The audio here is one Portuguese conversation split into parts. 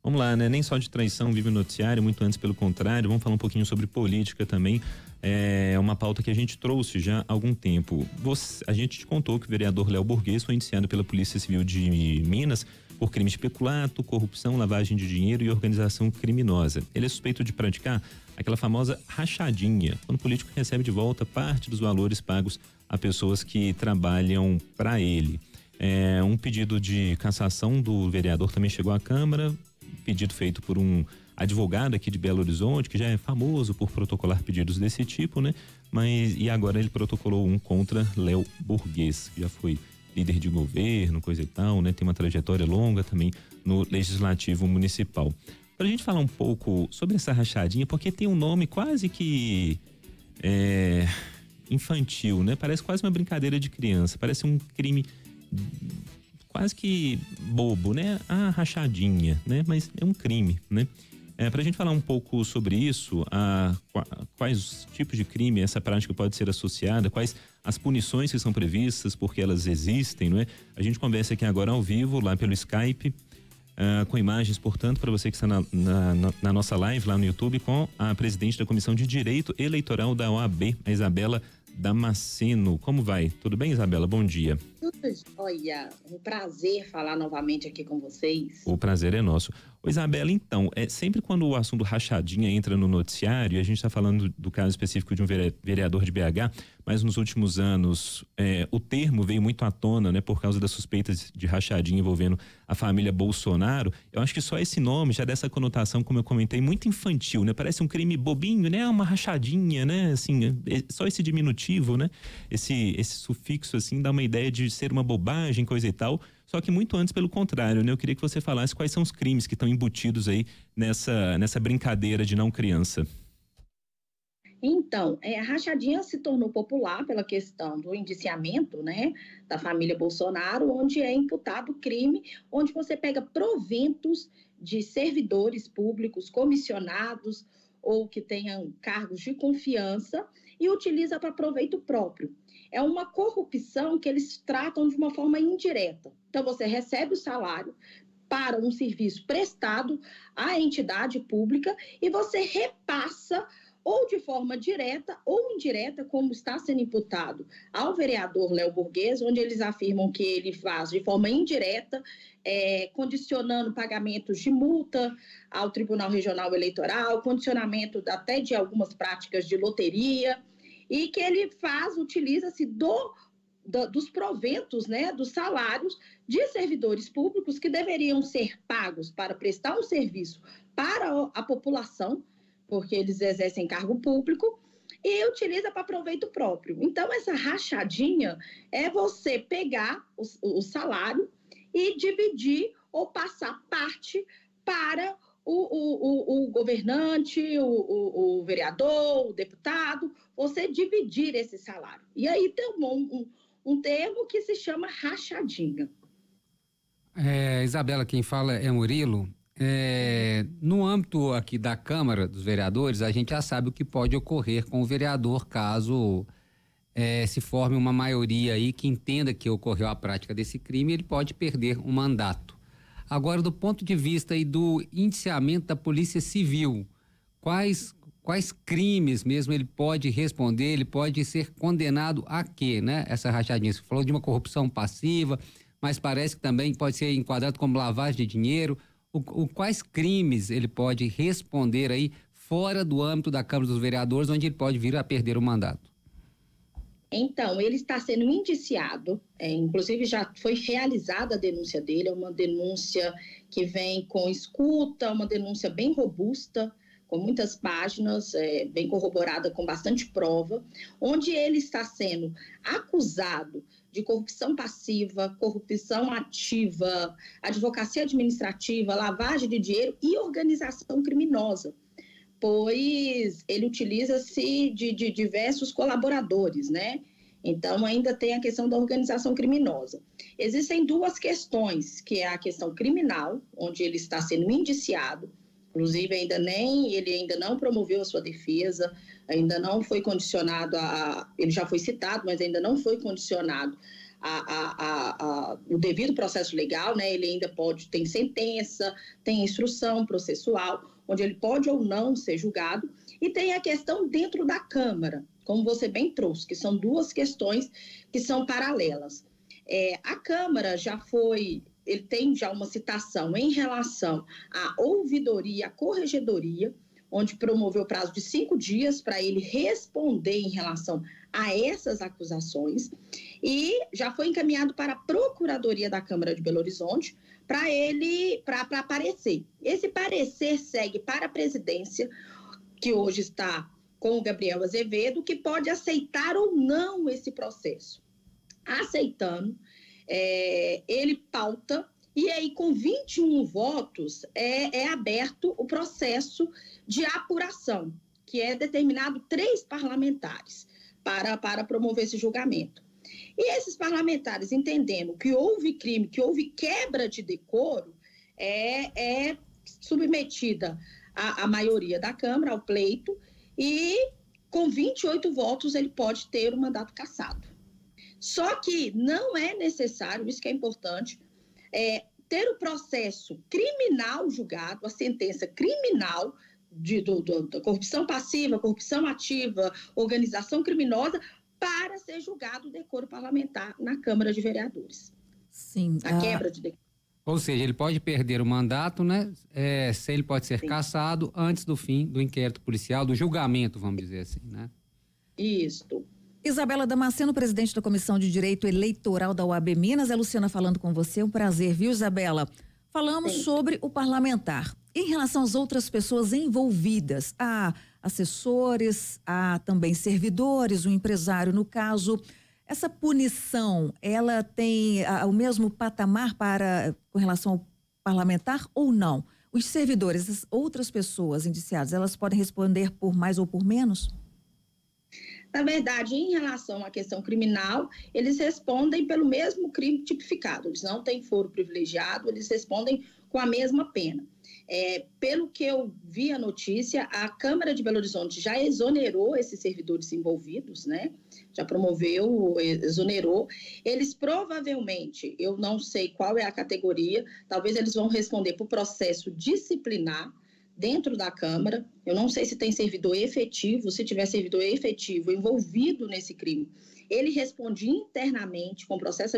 Vamos lá, né? Nem só de traição vive o noticiário, muito antes pelo contrário. Vamos falar um pouquinho sobre política também. É uma pauta que a gente trouxe já há algum tempo. A gente te contou que o vereador Léo Burguês foi indiciado pela Polícia Civil de Minas por crimes de peculato, corrupção, lavagem de dinheiro e organização criminosa. Ele é suspeito de praticar aquela famosa rachadinha, quando o político recebe de volta parte dos valores pagos a pessoas que trabalham para ele. Um pedido de cassação do vereador também chegou à Câmara, pedido feito por um advogado aqui de Belo Horizonte, que já é famoso por protocolar pedidos desse tipo, né? E agora ele protocolou um contra Léo Burguês, que já foi líder de governo, coisa e tal, né? Tem uma trajetória longa também no Legislativo Municipal. Pra gente falar um pouco sobre essa rachadinha, porque tem um nome quase que infantil, né? Parece quase uma brincadeira de criança, parece um crime quase que bobo, né? A rachadinha, né? Mas é um crime, né? Pra gente falar um pouco sobre isso, quais tipos de crime essa prática pode ser associada, quais as punições que são previstas, porque elas existem, não é? A gente conversa aqui agora ao vivo, lá pelo Skype, com imagens, portanto, para você que está na nossa live lá no YouTube, com a presidente da Comissão de Direito Eleitoral da OAB, a Isabela Damasceno. Como vai? Tudo bem, Isabela? Bom dia. Tudo jóia. Um prazer falar novamente aqui com vocês. O prazer é nosso. Ô, Isabela, então, sempre quando o assunto rachadinha entra no noticiário, e a gente está falando do caso específico de um vereador de BH, mas nos últimos anos o termo veio muito à tona, né, por causa das suspeitas de rachadinha envolvendo a família Bolsonaro. Eu acho que só esse nome já dessa conotação, como eu comentei, muito infantil, né? Parece um crime bobinho, né? Uma rachadinha, né? Assim, só esse diminutivo, né? Esse sufixo, assim, dá uma ideia de ser uma bobagem, coisa e tal. Só que muito antes, pelo contrário, né? Eu queria que você falasse quais são os crimes que estão embutidos aí nessa brincadeira de não criança. Então, a rachadinha se tornou popular pela questão do indiciamento, né, da família Bolsonaro, onde é imputado crime, onde você pega proventos de servidores públicos, comissionados ou que tenham cargos de confiança e utiliza para proveito próprio. É uma corrupção que eles tratam de uma forma indireta. Então, você recebe o salário para um serviço prestado à entidade pública e você repassa ou de forma direta ou indireta, como está sendo imputado ao vereador Léo Burguês, onde eles afirmam que ele faz de forma indireta, condicionando pagamentos de multa ao Tribunal Regional Eleitoral, condicionamento até de algumas práticas de loteria, e que ele utiliza-se dos proventos, né, dos salários de servidores públicos que deveriam ser pagos para prestar um serviço para a população, porque eles exercem cargo público, e utiliza para proveito próprio. Então, essa rachadinha é você pegar o salário e dividir ou passar parte para o governante, o vereador, o deputado, você dividir esse salário. E aí tem um termo que se chama rachadinha. Isabela, quem fala é Murilo. No âmbito aqui da Câmara dos Vereadores, a gente já sabe o que pode ocorrer com o vereador caso se forme uma maioria aí que entenda que ocorreu a prática desse crime, ele pode perder um mandato. Agora, do ponto de vista aí do indiciamento da Polícia Civil, quais crimes mesmo ele pode responder, ele pode ser condenado a quê, né? Essa rachadinha, você falou de uma corrupção passiva, mas parece que também pode ser enquadrado como lavagem de dinheiro. Quais crimes ele pode responder aí fora do âmbito da Câmara dos Vereadores, onde ele pode vir a perder o mandato? Então, ele está sendo indiciado, inclusive já foi realizada a denúncia dele, é uma denúncia que vem com escuta, uma denúncia bem robusta, com muitas páginas, bem corroborada, com bastante prova, onde ele está sendo acusado de corrupção passiva, corrupção ativa, advocacia administrativa, lavagem de dinheiro e organização criminosa, pois ele utiliza-se de diversos colaboradores, né? Então, ainda tem a questão da organização criminosa. Existem duas questões, que é a questão criminal, onde ele está sendo indiciado, inclusive ele ainda não promoveu a sua defesa, ainda não foi condicionado ele já foi citado, mas ainda não foi condicionado o devido processo legal, né? Ele ainda tem sentença, tem instrução processual, onde ele pode ou não ser julgado, e tem a questão dentro da Câmara, como você bem trouxe, que são duas questões que são paralelas. A Câmara ele tem já uma citação em relação à ouvidoria, à corregedoria, onde promoveu o prazo de 5 dias para ele responder em relação a essas acusações, e já foi encaminhado para a Procuradoria da Câmara de Belo Horizonte para parecer. Esse parecer segue para a presidência, que hoje está com o Gabriel Azevedo, que pode aceitar ou não esse processo. Aceitando, ele pauta, e aí com 21 votos é aberto o processo de apuração, que é determinado 3 parlamentares para promover esse julgamento. E esses parlamentares, entendendo que houve crime, que houve quebra de decoro, é submetida a maioria da Câmara ao pleito, e com 28 votos ele pode ter o mandato cassado. Só que não é necessário, isso que é importante, ter o processo criminal julgado, a sentença criminal da corrupção passiva, corrupção ativa, organização criminosa, para ser julgado o decoro parlamentar na Câmara de Vereadores. Sim. A quebra de decoro. Ou seja, ele pode perder o mandato, né? Ele pode ser cassado antes do fim do inquérito policial, do julgamento, vamos dizer assim, né? Isso. Isabela Damasceno, presidente da Comissão de Direito Eleitoral da OAB Minas. É Luciana falando com você. Um prazer, viu, Isabela? Falamos sobre o parlamentar. Em relação às outras pessoas envolvidas, há assessores, há também servidores, o empresário, no caso, essa punição, ela tem o mesmo patamar com relação ao parlamentar ou não? Os servidores, as outras pessoas indiciadas, elas podem responder por mais ou por menos? Na verdade, em relação à questão criminal, eles respondem pelo mesmo crime tipificado. Eles não têm foro privilegiado, eles respondem com a mesma pena. Pelo que eu vi a notícia, a Câmara de Belo Horizonte já exonerou esses servidores envolvidos, né? Já promoveu, exonerou. Eles provavelmente, eu não sei qual é a categoria, talvez eles vão responder por processo disciplinar dentro da Câmara. Eu não sei se tem servidor efetivo, se tiver servidor efetivo envolvido nesse crime, ele responde internamente com processo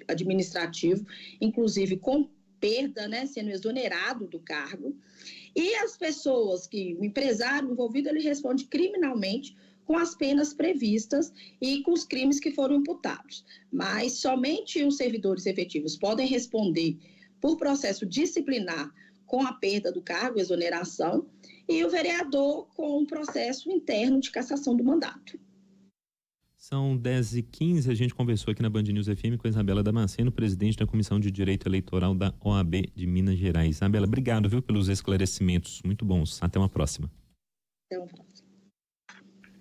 administrativo, inclusive com perda, né, sendo exonerado do cargo. E as pessoas o empresário envolvido, ele responde criminalmente com as penas previstas e com os crimes que foram imputados. Mas somente os servidores efetivos podem responder por processo disciplinar com a perda do cargo, exoneração, e o vereador com um processo interno de cassação do mandato. São 10h15, a gente conversou aqui na Band News FM com a Isabela Damasceno, presidente da Comissão de Direito Eleitoral da OAB de Minas Gerais. Isabela, obrigado, viu, pelos esclarecimentos, muito bons. Até uma próxima. Até uma próxima.